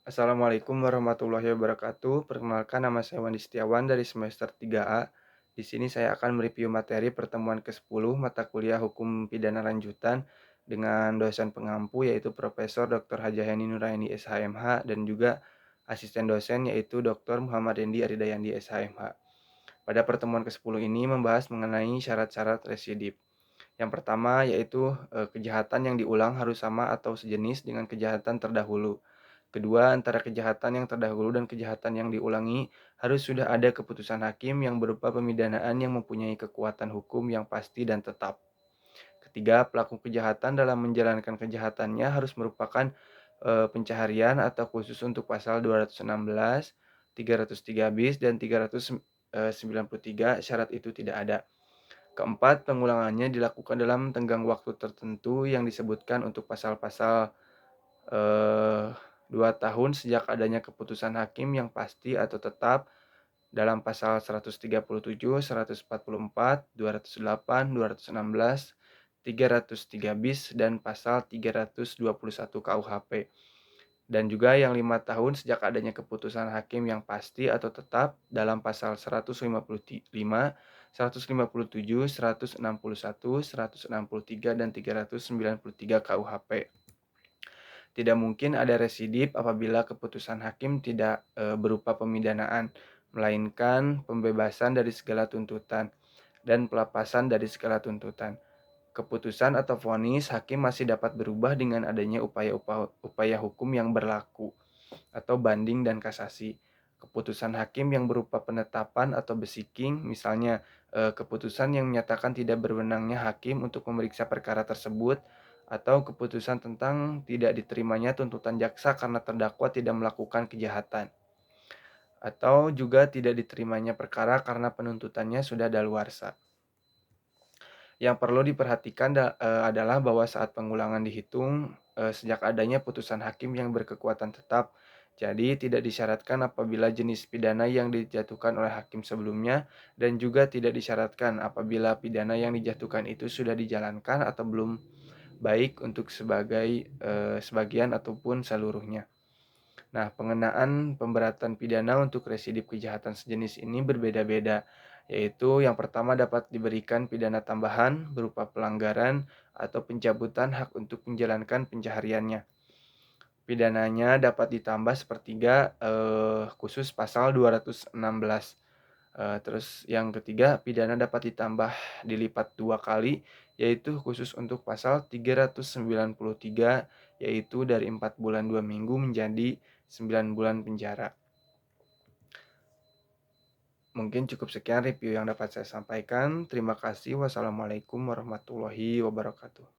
Assalamualaikum warahmatullahi wabarakatuh. Perkenalkan nama saya Wandi Setiawan dari semester 3A. Di sini saya akan mereview materi pertemuan ke-10 mata kuliah Hukum Pidana Lanjutan dengan dosen pengampu yaitu Profesor Dr. Hajaheni Nuraini SHMH dan juga asisten dosen yaitu Dr. Muhammad Rendi Aridayandi SHMH. Pada pertemuan ke-10 ini membahas mengenai syarat-syarat residip. Yang pertama yaitu kejahatan yang diulang harus sama atau sejenis dengan kejahatan terdahulu. Kedua, antara kejahatan yang terdahulu dan kejahatan yang diulangi harus sudah ada keputusan hakim yang berupa pemidanaan yang mempunyai kekuatan hukum yang pasti dan tetap. Ketiga, pelaku kejahatan dalam menjalankan kejahatannya harus merupakan pencaharian atau khusus untuk pasal 216, 303 bis dan 393 syarat itu tidak ada. Keempat, pengulangannya dilakukan dalam tenggang waktu tertentu yang disebutkan untuk pasal-pasal 2 tahun sejak adanya keputusan hakim yang pasti atau tetap dalam pasal 137, 144, 208, 216, 303 bis dan pasal 321 KUHP. Dan juga yang 5 tahun sejak adanya keputusan hakim yang pasti atau tetap dalam pasal 155, 157, 161, 163, dan 393 KUHP. Tidak mungkin ada residip apabila keputusan hakim tidak berupa pemidanaan, melainkan pembebasan dari segala tuntutan dan pelepasan dari segala tuntutan. Keputusan atau vonis hakim masih dapat berubah dengan adanya upaya hukum yang berlaku atau banding dan kasasi. Keputusan hakim yang berupa penetapan atau besiking, misalnya keputusan yang menyatakan tidak berwenangnya hakim untuk memeriksa perkara tersebut, atau keputusan tentang tidak diterimanya tuntutan jaksa karena terdakwa tidak melakukan kejahatan, atau juga tidak diterimanya perkara karena penuntutannya sudah daluarsa. Yang perlu diperhatikan adalah bahwa saat pengulangan dihitung sejak adanya putusan hakim yang berkekuatan tetap. Jadi tidak disyaratkan apabila jenis pidana yang dijatuhkan oleh hakim sebelumnya dan juga tidak disyaratkan apabila pidana yang dijatuhkan itu sudah dijalankan atau belum, baik untuk sebagian ataupun seluruhnya. Nah, pengenaan pemberatan pidana untuk residip kejahatan sejenis ini berbeda-beda, yaitu yang pertama dapat diberikan pidana tambahan berupa pelanggaran atau pencabutan hak untuk menjalankan pencahariannya. Pidananya dapat ditambah sepertiga khusus pasal 216. Terus yang ketiga, pidana dapat ditambah dilipat 2 kali, yaitu khusus untuk pasal 393, yaitu dari 4 bulan 2 minggu menjadi 9 bulan penjara. Mungkin cukup sekian review yang dapat saya sampaikan. Terima kasih. Wassalamualaikum warahmatullahi wabarakatuh.